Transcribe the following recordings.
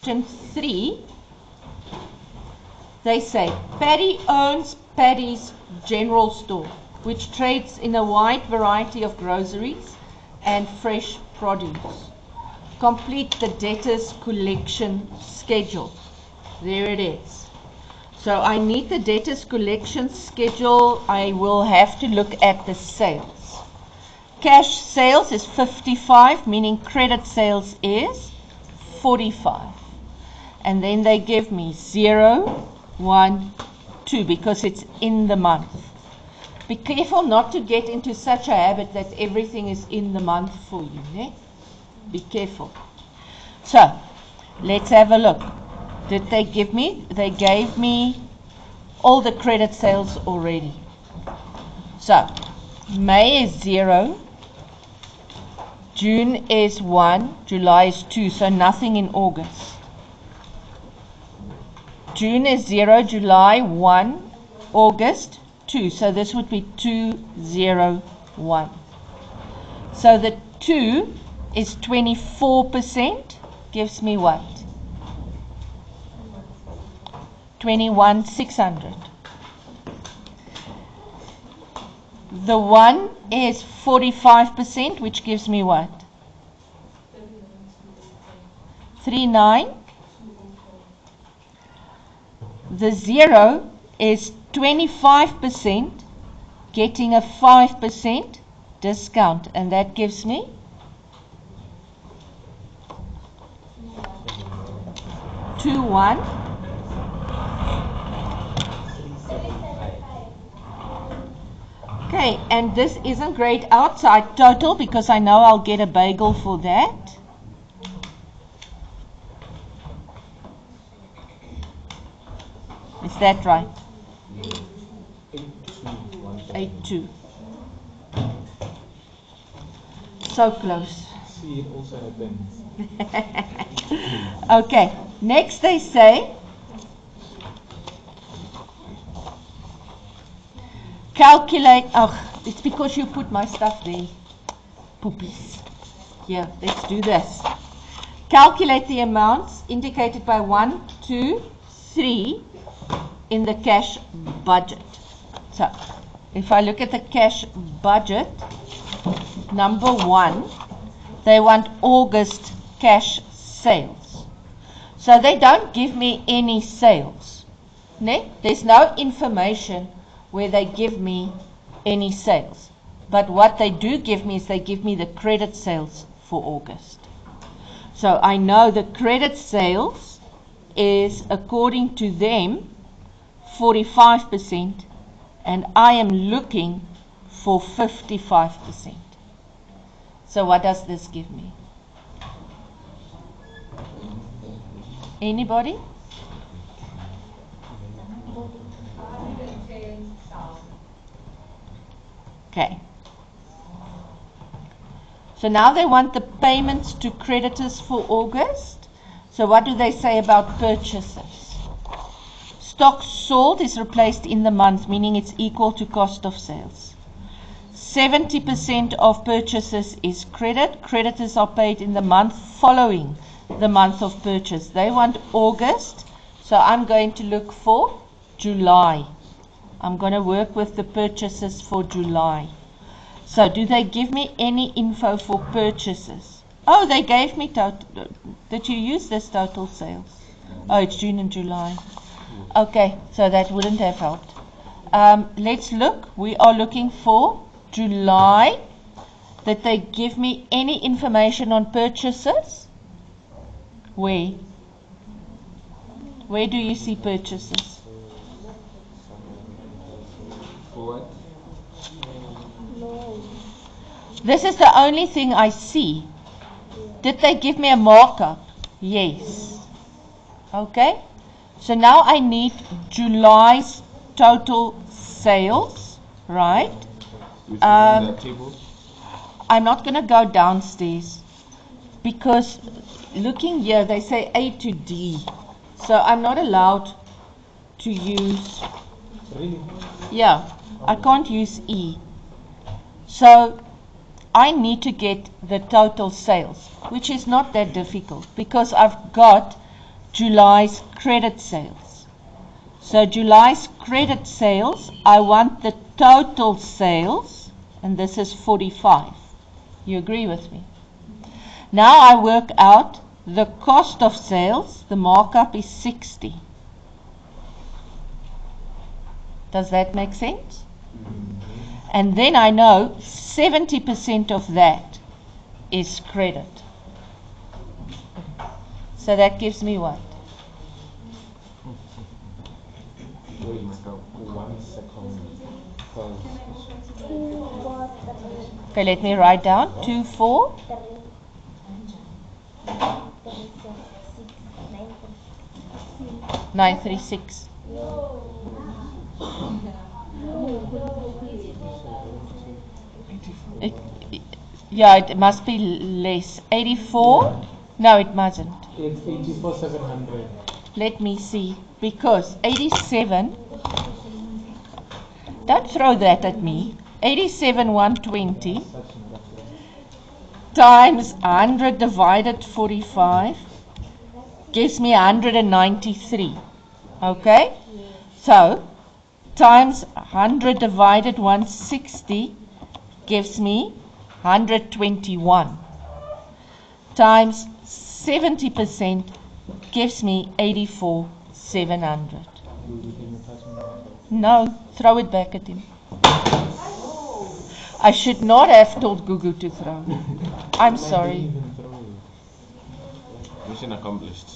3, they say Paddy owns Paddy's General Store, which trades in a wide variety of groceries and fresh produce. Complete the debtors collection schedule. There it is. So I need the debtors collection schedule. I will have to look at the sales. Cash sales is 55, meaning credit sales is 45. And then they give me 0, 1, 2 because it's in the month. Be careful not to get into such a habit that everything is in the month for you. Ne? Be careful. So, let's have a look. Did they give me? They gave me all the credit sales already. So, May is 0. June is 1. July is 2. So, nothing in August. June is 0. July 1. August 2. So, this would be 201. So, the 2 is 24%. Gives me what? 21,600. The 1 is 45%, which gives me what? 39. The 0 is 25%, getting a 5% discount, and that gives me 21. Okay, and this isn't great outside total because I know I'll get a bagel for that. Is that right? 82. So close. See, it also happens. Okay, next they say calculate. Oh, it's because you put my stuff there. Poopies. Here, let's do this. Calculate the amounts indicated by 1, 2, 3 in the cash budget. So, if I look at the cash budget, number 1, they want August cash sales. So they don't give me any sales. Ne? There's no information where they give me any sales. But what they do give me is they give me the credit sales for August. So I know the credit sales is, according to them, 45%, and I am looking for 55%. So what does this give me? Anybody? 110,000. Okay. So now they want the payments to creditors for August. So what do they say about purchases? Stock sold is replaced in the month, meaning it's equal to cost of sales. 70% of purchases is credit. Creditors are paid in the month following the month of purchase. They want August, so I'm going to look for July. I'm going to work with the purchases for July. So do they give me any info for purchases? Oh, they gave me total. Did you use this total sales? Oh, it's June and July. Okay, so that wouldn't have helped. Let's look. We are looking for July. Did they give me any information on purchases? Where? Where do you see purchases? What? This is the only thing I see. Did they give me a markup? Yes. Okay. So now I need July's total sales, right? That table? I'm not going to go downstairs because looking here they say A to D. So I'm not allowed to use, Really? yeah, I can't use E. So I need to get the total sales, which is not that difficult because I've got July's credit sales. So July's credit sales, I want the total sales, and this is 45. You agree with me? Now I work out the cost of sales, the markup is 60. Does that make sense? And then I know 70% of that is credit. So that gives me what? Wait, 1 second. Okay, let me write down 2, 4. 936. Yeah, it must be less. 84? No, it mustn't. It's 84,700. Let me see. Because 87, don't throw that at me. 87,120 times 100 divided 45 gives me 193. Okay? So, times 100 divided 160 gives me 121. Times 70% gives me 84,700. No, throw it back at him. I should not have told Gugu to throw. I'm sorry. Mission accomplished.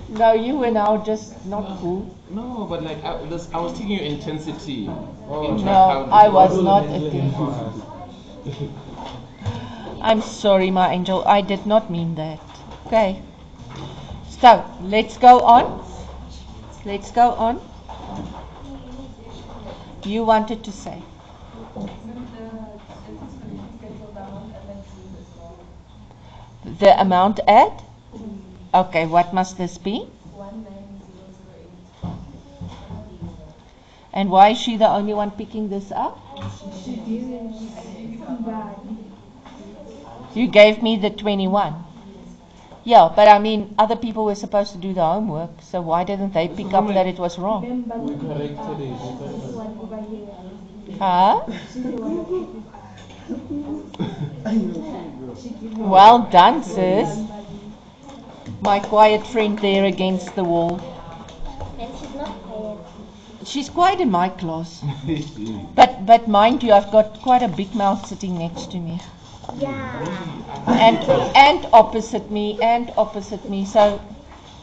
No, you were now just not cool. No, but like I was taking your intensity. No, I was not attentive. I'm sorry, my angel. I did not mean that. Okay. So, let's go on. Let's go on. You wanted to say. The amount at? Okay, what must this be? And why is she the only one picking this up? You gave me the 21. Yeah, but I mean, other people were supposed to do the homework, so why didn't they pick up that it was wrong? We corrected it. Huh? Well done, sis. My quiet friend there against the wall. And she's not quiet. She's quiet in my class. But mind you, I've got quite a big mouth sitting next to me. Yeah. And opposite me, so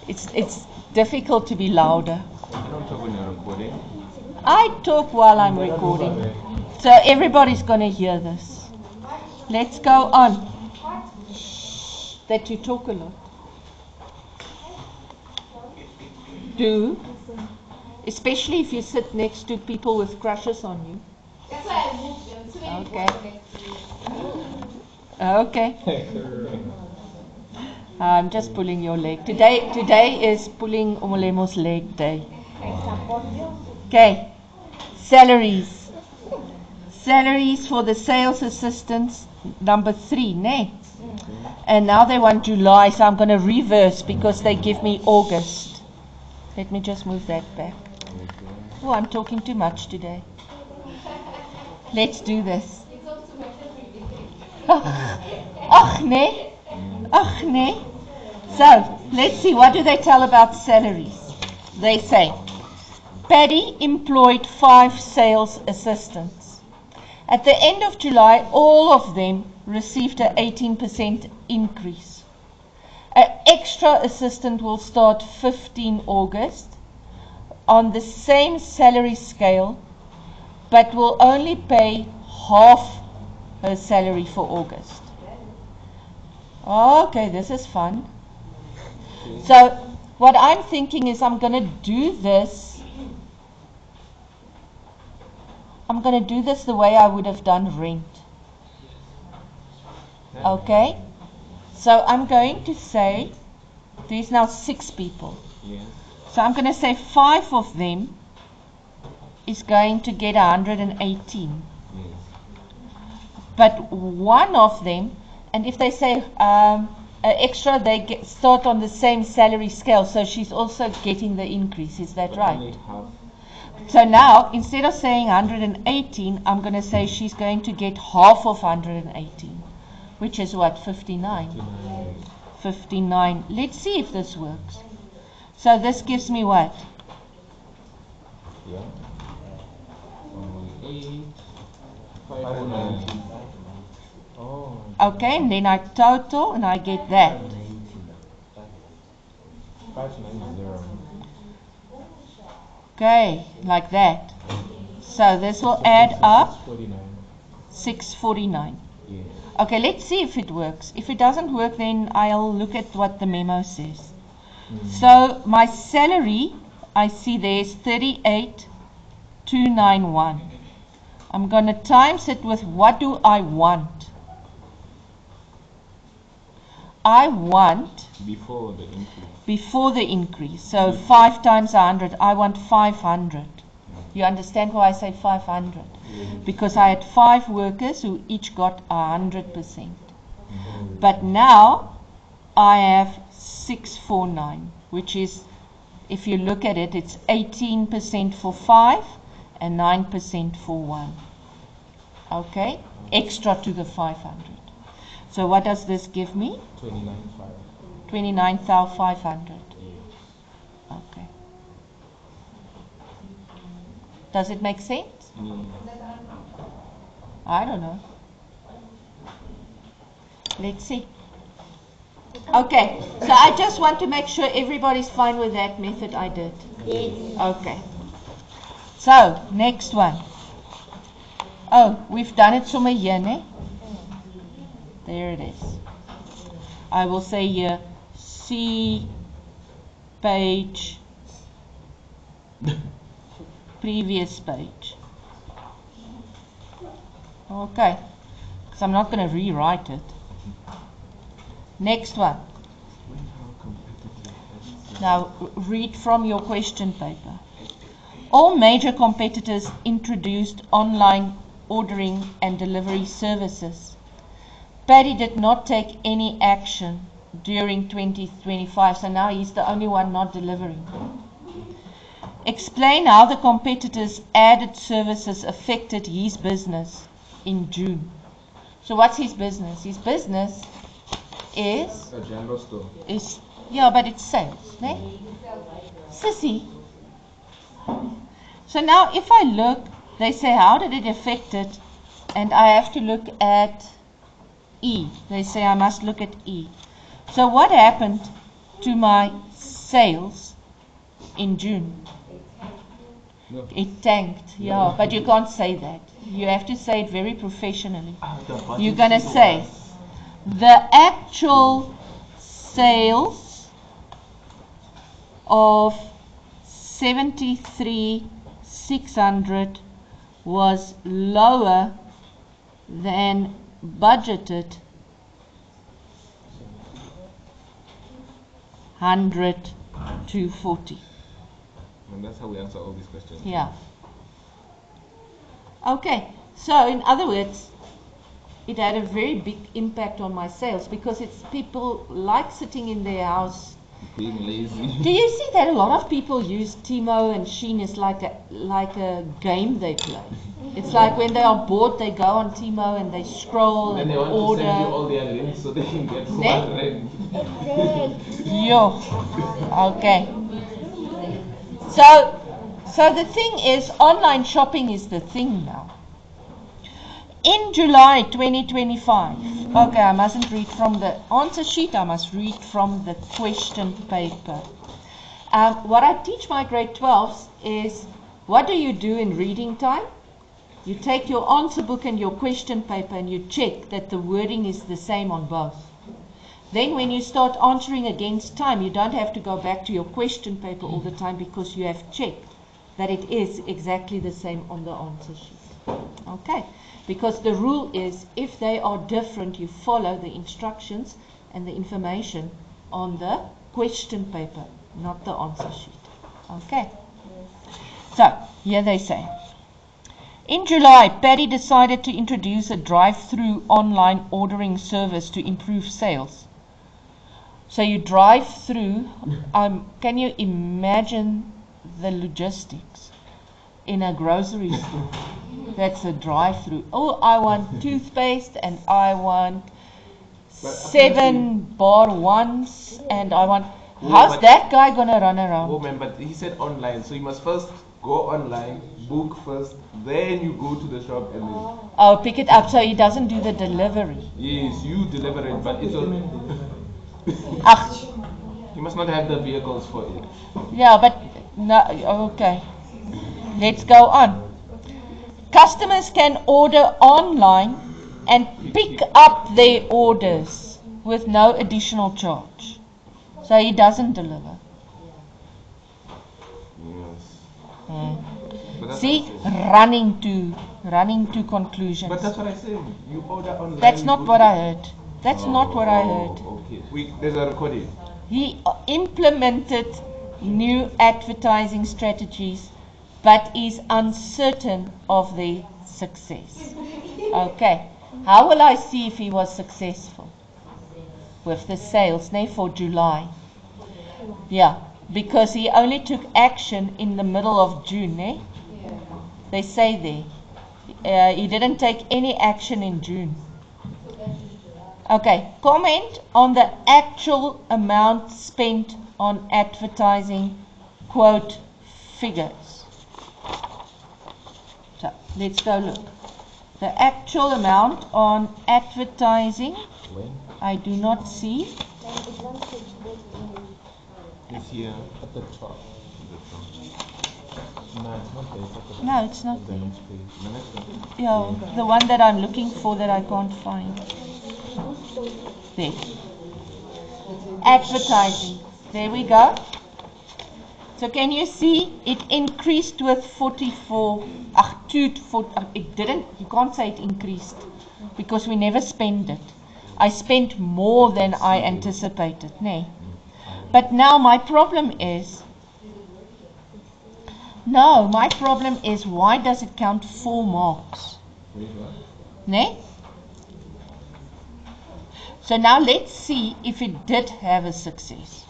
it's difficult to be louder. I don't talk when you're recording. I talk while I'm recording, so everybody's going to hear this. Let's go on. That you talk a lot. Do, especially if you sit next to people with crushes on you. That's why I moved them. So many Okay. people next to you. Okay. I'm just pulling your leg. Today is pulling Omolemo's leg day. I support you. Okay. Salaries. Salaries for the sales assistants, number 3, ne? And now they want July, so I'm going to reverse because they give me August. Let me just move that back. Oh, I'm talking too much today. Let's do this. Ach, nee. Ach, nee. So, let's see, what do they tell about salaries? They say, Paddy employed 5 sales assistants. At the end of July, all of them received an 18% increase. An extra assistant will start 15 August on the same salary scale, but will only pay half her salary for August. Okay, this is fun. So what I'm thinking is I'm going to do this. I'm going to do this the way I would have done rent. Okay? So I'm going to say there's now 6 people. Yeah. So I'm going to say 5 of them is going to get 118. Yes. But one of them, and if they say extra, they start on the same salary scale, so she's also getting the increase. Is that right? Only half. So now, instead of saying 118, I'm going to say she's going to get half of 118, which is what, 59? 59. Let's see if this works. So this gives me what? Yeah. 8, 590. Oh. Okay, and then I total and I get that. 590. Okay, like that. So this will add up 49. 649. Yeah. Okay, let's see if it works. If it doesn't work, then I'll look at what the memo says. So my salary, I see there's 38,291. I'm going to times it with what do I want? I want Before the increase. before the increase. So 5 times 100, I want 500. You understand why I say 500? Because I had 5 workers who each got 100%. But now I have 649, which is, if you look at it, it's 18% for 5 and 9% for 1. Okay? Extra to the 500. So what does this give me? 29,500. 29,500. Okay. Does it make sense? I don't know. Let's see. Okay, so I just want to make sure everybody's fine with that method I did. Yes. Okay. So, next one. Oh, we've done it somewhere here, ne? There it is. I will say here, see page, previous page. Okay, because I'm not going to rewrite it. Next one. Now, read from your question paper. All major competitors introduced online ordering and delivery services. Paddy did not take any action during 2025, so now he's the only one not delivering. Explain how the competitors' added services affected his business in June. So what's his business? His business is A general store. yeah, but it's sales, ne? Sissy. So now if I look, they say how did it affect it, and I have to look at E. They say I must look at E. So what happened to my sales in June? No. It tanked, yeah, but you can't say that. You have to say it very professionally. You're going to say the actual sales of 73,600 was lower than budgeted 100 to 40. And that's how we answer all these questions. Yeah. Okay, so in other words, it had a very big impact on my sales because it's people like sitting in their house. Being lazy. Do you see that a lot of people use Timo and Shein as like a game they play? It's like when they are bored, they go on Timo and they scroll Then and they want order. to send you all their links so they can get Ne? one rent. Exactly. Yo. Okay. So the thing is, online shopping is the thing now. In July 2025, okay, I mustn't read from the answer sheet, I must read from the question paper. What I teach my grade 12s is, what do you do in reading time? You take your answer book and your question paper and you check that the wording is the same on both. Then when you start answering against time, you don't have to go back to your question paper all the time because you have checked that it is exactly the same on the answer sheet. Okay, because the rule is if they are different, you follow the instructions and the information on the question paper, not the answer sheet. Okay, so here they say, in July, Paddy decided to introduce a drive-through online ordering service to improve sales. So you drive through. Can you imagine the logistics in a grocery store? That's a drive-through. Oh, I want toothpaste and I want 7 bar ones and I want. How's that guy gonna run around? Woman, but he said online, so you must first go online, book first, then you go to the shop and then. Oh, pick it up. So he doesn't do the delivery. Yes, you deliver it, but it's all. Ach, You must not have the vehicles for it. yeah, but no. Okay, let's go on. Customers can order online and pick up their orders with no additional charge. So he doesn't deliver. Yes. Mm. But that's See, what I said. running to conclusions. But that's what I said. You order online. That's you not go what to- I heard. That's not what I heard. Okay. There's a recording. He implemented new advertising strategies, but is uncertain of their success. Okay, how will I see if he was successful with the sales, for July? Yeah, because he only took action in the middle of June, They say there. He didn't take any action in June. Okay, comment on the actual amount spent on advertising, quote, figures. So, let's go look. The actual amount on advertising, When? I do not see. It's here. At the top. No, it's not there. It's at the No, it's not the there. next page. The next one. Yeah, the one that I'm looking for that I can't find. There. Advertising. There we go. So can you see it increased with 44. It didn't, you can't say it increased because we never spent it. I spent more than I anticipated, But now my problem is, why does it count 4 marks? Wait, what? So now let's see if it did have a success.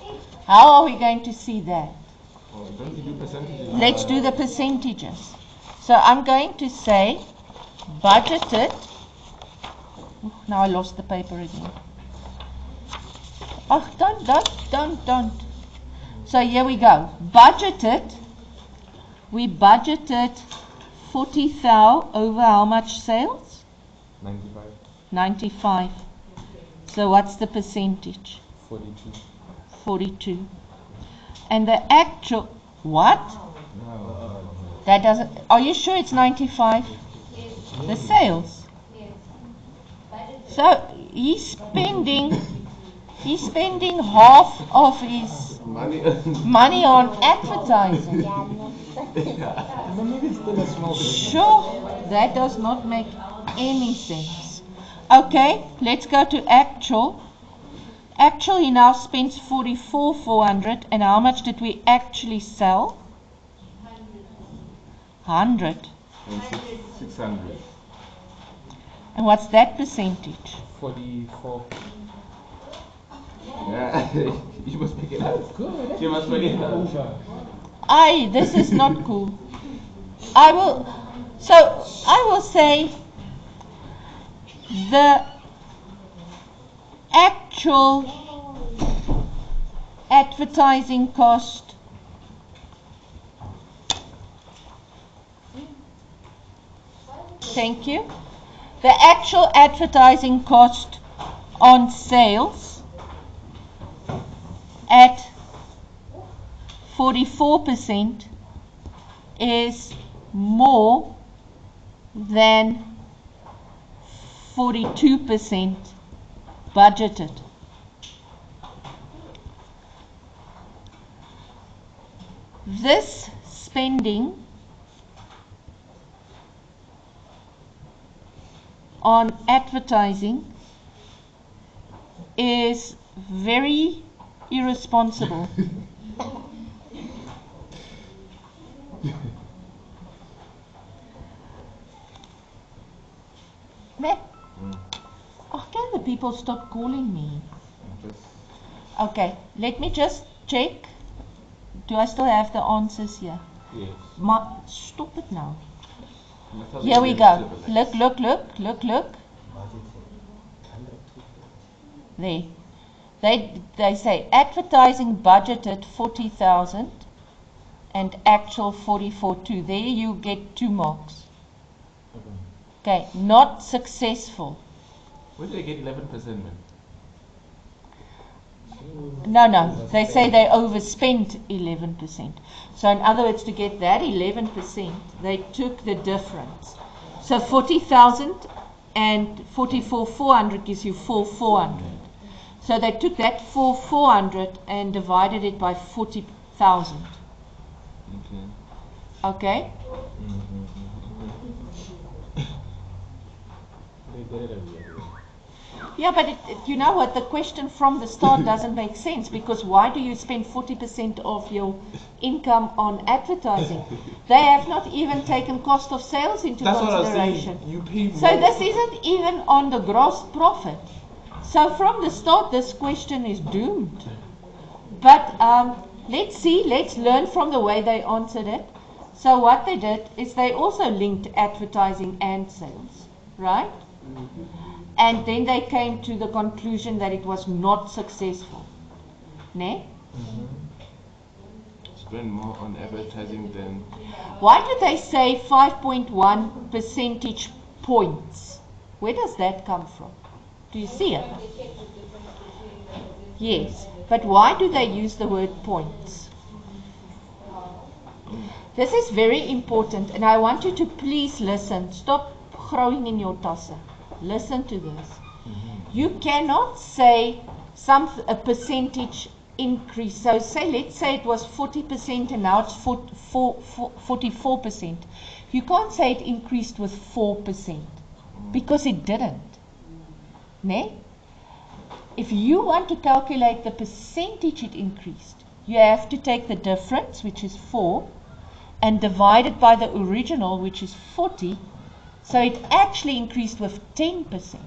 How are we going to see that? Oh, don't you do percentages? Let's do the percentages. So I'm going to say budgeted. Now I lost the paper again. Oh, don't. So here we go. Budgeted. We budgeted 40,000 over how much sales? 95. 95. So what's the percentage? 42. 42. And the actual, what? No. That doesn't, are you sure it's 95? The sales. So he's spending half of his Money. money on advertising. But maybe it's still a small bit. Sure, that does not make any sense. Okay, let's go to actual. Actual, he now spends 44,400, and how much did we actually sell? 100. And 600. And what's that percentage? 44. Yeah. You must make it up. Good. You must make it up. Over. This is not cool. I will say the actual advertising cost thank you. The actual advertising cost on sales at 44% is more than 42% budgeted. This spending on advertising is very irresponsible. Oh, can the people stop calling me? Okay, let me just check. Do I still have the answers here? Yes. Stop it now. Method Here we is go. stabilized. Look. There. They say advertising budgeted 40,000 and actual 44.2. There you get 2 marks. Okay, not successful. Where did I get 11%, man? No, they say they overspent 11%. So in other words, to get that 11%, they took the difference. So 40,000 and 44,400 gives you 4,400. So they took that 4,400 and divided it by 40,000. Okay? They did it a weird way. Yeah, but you know what? The question from the start doesn't make sense, because why do you spend 40% of your income on advertising? They have not even taken cost of sales into That's what I was consideration. saying. You pay more. So this isn't even on the gross profit. So from the start, this question is doomed. But let's see, let's learn from the way they answered it. So what they did is they also linked advertising and sales, right? And then they came to the conclusion that it was not successful. Ne? Spend more on advertising than. Why did they say 5.1 percentage points? Where does that come from? Do you see it? Yes, but why do they use the word points? This is very important, and I want you to please listen. Stop growing in your tasse. Listen to this. You cannot say a percentage increase. So let's say it was 40% and now it's 44%. You can't say it increased with 4% because it didn't. Ne? If you want to calculate the percentage it increased, you have to take the difference, which is 4, and divide it by the original, which is 40. So it actually increased with 10%.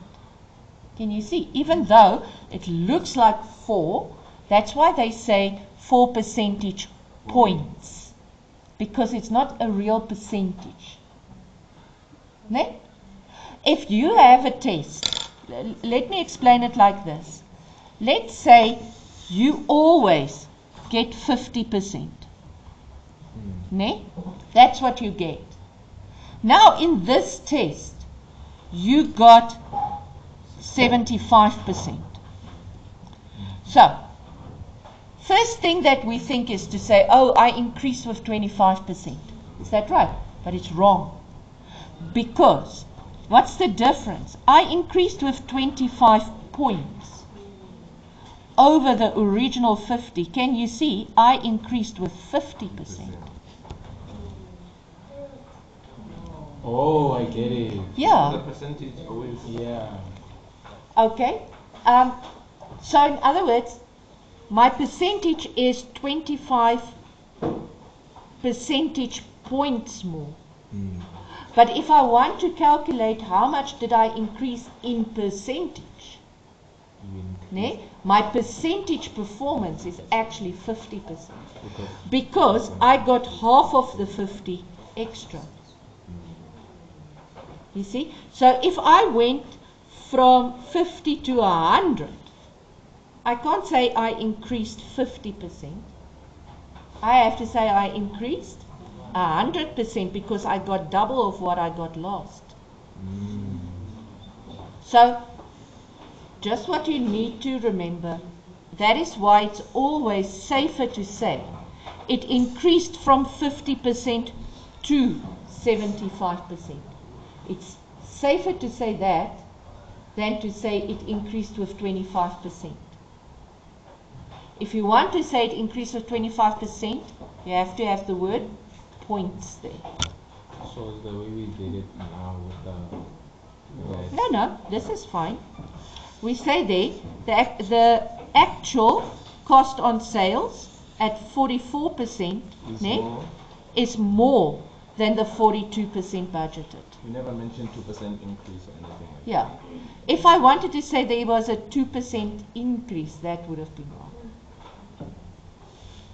Can you see? Even though it looks like 4, that's why they say 4 percentage points. Because it's not a real percentage. Ne? If you have a test, let me explain it like this. Let's say you always get 50%. Ne? That's what you get. Now in this test, you got 75%. So, first thing that we think is to say, oh, I increased with 25%. Is that right? But it's wrong. Because, what's the difference? I increased with 25 points over the original 50. Can you see? I increased with 50%. Oh, I get it. Yeah. The percentage always. Yeah. Okay. So in other words, my percentage is 25 percentage points more. But if I want to calculate how much did I increase in percentage, ne? My percentage performance is actually 50%. Because I got half of the 50 extra. You see? So if I went from 50 to 100, I can't say I increased 50%. I have to say I increased 100% because I got double of what I got last. So, just what you need to remember, that is why it's always safer to say it increased from 50% to 75%. It's safer to say that than to say it increased with 25%. If you want to say it increased with 25%, you have to have the word points there. So it's the way we did it now with the No, this is fine. We say there, the actual cost on sales at 44% is more than the 42% budgeted. You never mentioned 2% increase or anything like Yeah. If I wanted to say there was a 2% increase, that would have been wrong.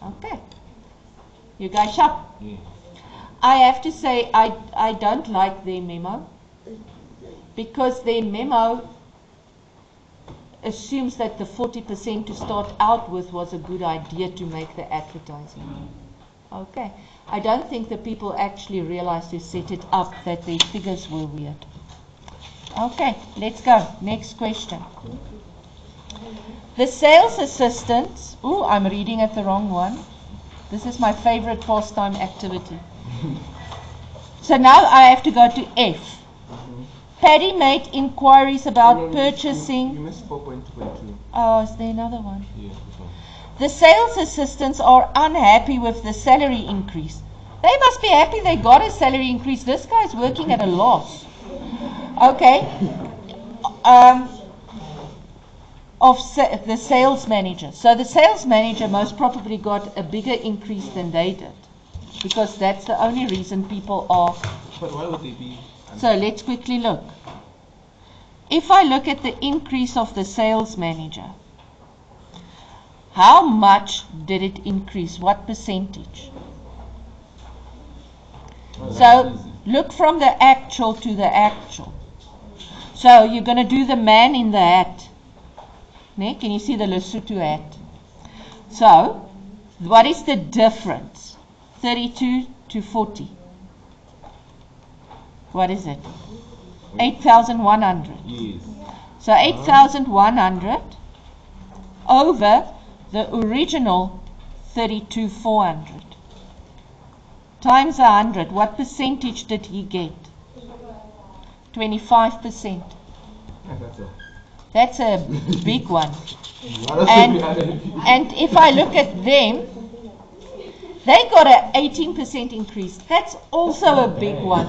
Okay. You guys sharp? Yeah. I have to say I don't like their memo because their memo assumes that the 40% to start out with was a good idea to make the advertising. Okay. I don't think the people actually realized to set it up that their figures were weird. Okay, let's go. Next question. The sales assistants, ooh, I'm reading at the wrong one. This is my favorite pastime activity. So now I have to go to F. Paddy made inquiries about purchasing. You missed 4.22. Oh, is there another one? Yeah, this one. The sales assistants are unhappy with the salary increase. They must be happy they got a salary increase. This guy's working at a loss. Okay. The sales manager. So the sales manager most probably got a bigger increase than they did, because that's the only reason people are. But why would they be? So let's quickly look. If I look at the increase of the sales manager, how much did it increase? What percentage? So look from the actual to the actual. So you're going to do the man in the hat. Can you see the Lesotho hat? So what is the difference? 32 to 40. What is it? 8,100. Yes. So 8,100 over the original 32,400 times 100. What percentage did he get? 25%. That's all. That's a big one. And And if I look at them, they got an 18% increase. That's also a big one.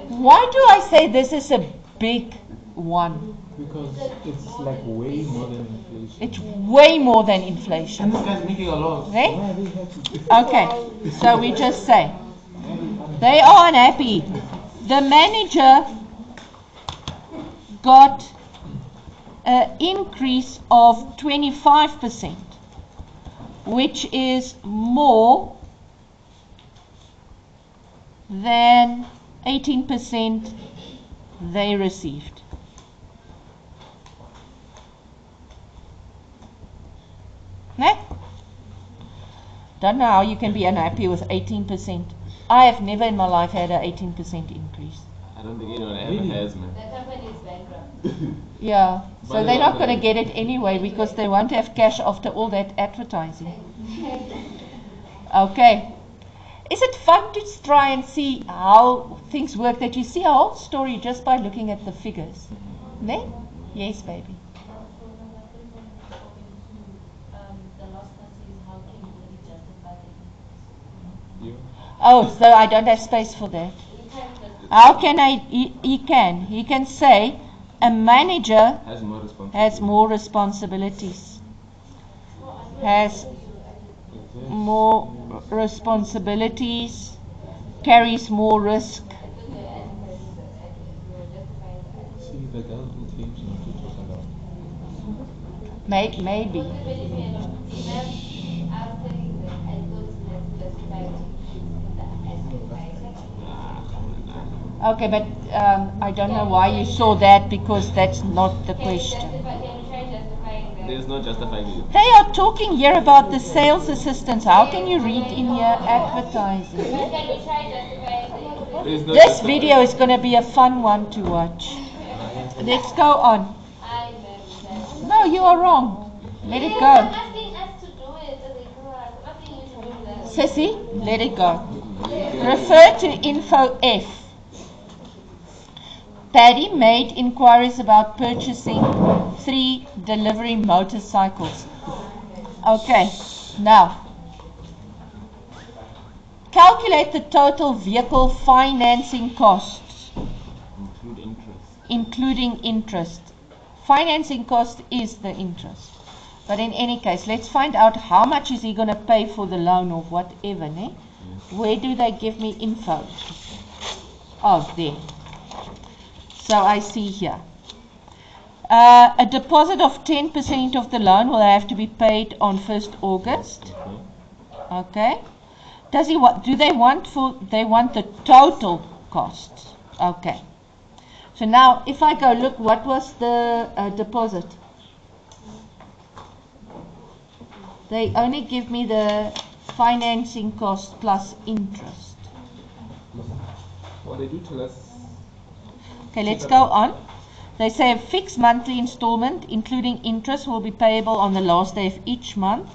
Why do I say this is a big one? Because it's like way more than inflation. It's way more than inflation. this guy's making a loss. Right? Yeah, they have to. Okay, so we just say they are unhappy. The manager got an increase of 25%, which is more than 18% they received. Ne? Don't know how you can be unhappy with 18%. I have never in my life had an 18% increase. I don't think anyone ever has, man. The company is bankrupt. Yeah, so But they're not they're going to get it anyway because they won't have cash after all that advertising. Okay. Is it fun to try and see how things work, that you see a whole story just by looking at the figures? Ne? Yes, baby. The last one says how can you justify the You? Oh, so I don't have space for that. How can I? He can say a manager Has more responsibility. has more responsibilities. Has more responsibilities, carries more risk. See, the girl who claims not to talk about. Maybe. Okay, but I don't know why you saw that, because that's not the question. There's no justifying it. They are talking here about the sales assistants. How can you read in here advertising? There's no This justifying. video is going to be a fun one to watch. Let's go on. No, you are wrong. Let it go. asking us to do it. I'm asking you to do that. Sissy, let it go. Refer to info F. Paddy made inquiries about purchasing 3 delivery motorcycles. Okay, now calculate the total vehicle financing costs, Include interest. including interest. Financing cost is the interest. But in any case, let's find out how much is he going to pay for the loan or whatever. Ne? Where do they give me info? Oh, there. So I see here. A deposit of 10% of the loan will have to be paid on 1st August. Okay. Does he want? Do they want They want the total costs. Okay. So now, if I go look, what was the deposit? They only give me the financing cost plus interest. Well, they do tell us. Okay, let's go on. They say a fixed monthly installment, including interest, will be payable on the last day of each month,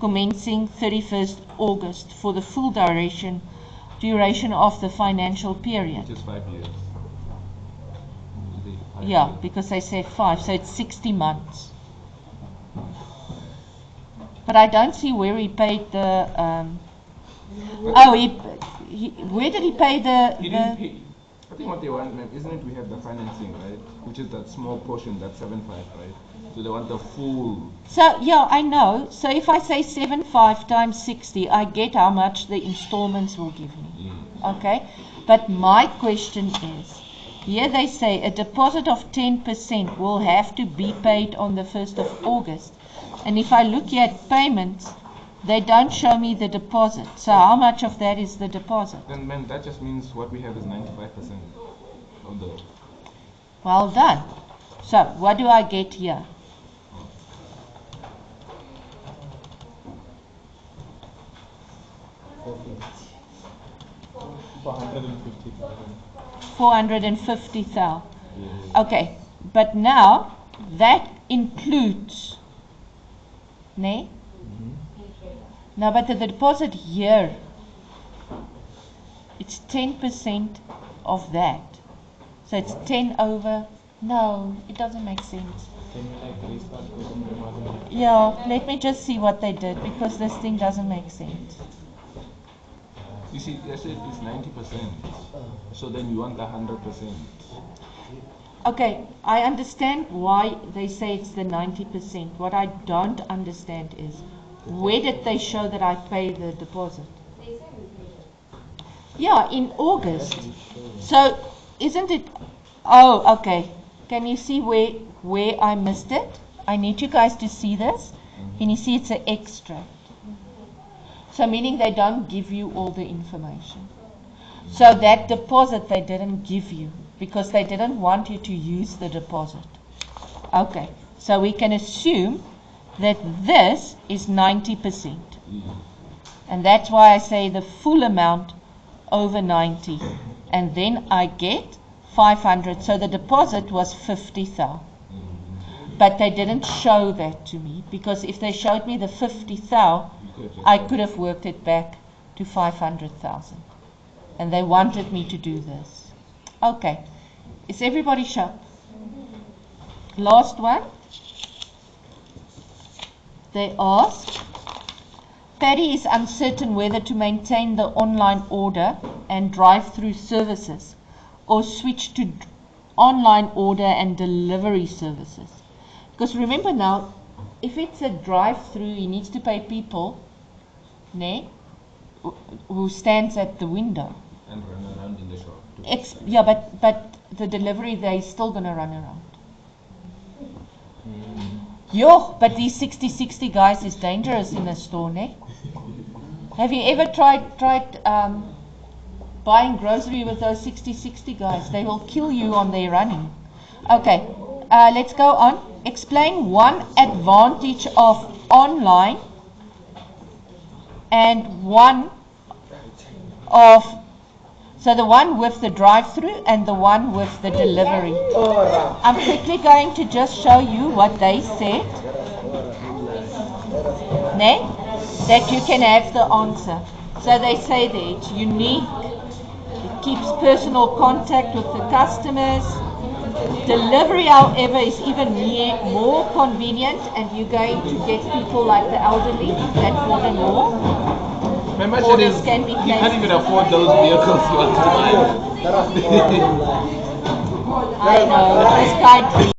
commencing 31st August for the full duration of the financial period. Which is 5 years. Yeah, because they say 5, so it's 60 months. But I don't see where he paid the. Where did he pay the? He didn't pay. I think what they want, ma'am, isn't it? We have the financing, right? Which is that small portion, that 7.5, right? So they want the full. So yeah, I know. So if I say 7.5 times 60, I get how much the installments will give me. Okay, but my question is, here they say a deposit of 10% will have to be paid on the 1st of August. And if I look here at payments, they don't show me the deposit. So how much of that is the deposit? Then, man, that just means what we have is 95% of the. Well done. So what do I get here? $450,000. Okay, but now that includes, ne? Now, but the deposit here, it's 10% of that. So it's 10 over. No, it doesn't make sense. Yeah, let me just see what they did, because this thing doesn't make sense. You see, I said it's 90%. So then you want the 100%. Okay, I understand why they say it's the 90%. What I don't understand is, where did they show that I pay the deposit? Yeah, in August. So, isn't it? Oh, okay. Can you see where I missed it? I need you guys to see this. Can you see it's an extract? So, meaning they don't give you all the information. So that deposit they didn't give you because they didn't want you to use the deposit. Okay, so we can assume that this is 90%. And that's why I say the full amount over 90. And then I get 500. So the deposit was 50,000. But they didn't show that to me, because if they showed me the 50,000, I could have worked it back to 500,000. And they wanted me to do this. Okay, is everybody sharp? Last one. They ask, Paddy is uncertain whether to maintain the online order and drive-through services or switch to online order and delivery services. Because remember now, if it's a drive-through, he needs to pay people, ne, who stands at the window. And run around in the shop. Yeah, but the delivery, they're still going to run around. Yo, but these 60-60 guys is dangerous in a store, ne? Have you ever tried buying grocery with those 60-60 guys? They will kill you on their running. Okay, let's go on. Explain one advantage of online and one of, so the one with the drive-through and the one with the delivery. I'm quickly going to just show you what they said, ne? That you can have the answer. So they say that it's unique, it keeps personal contact with the customers. Delivery, however, is even more convenient, and you're going to get people like the elderly that order more. My question is, Orders can be you can't even placed. afford those vehicles you want to buy. I know, this guy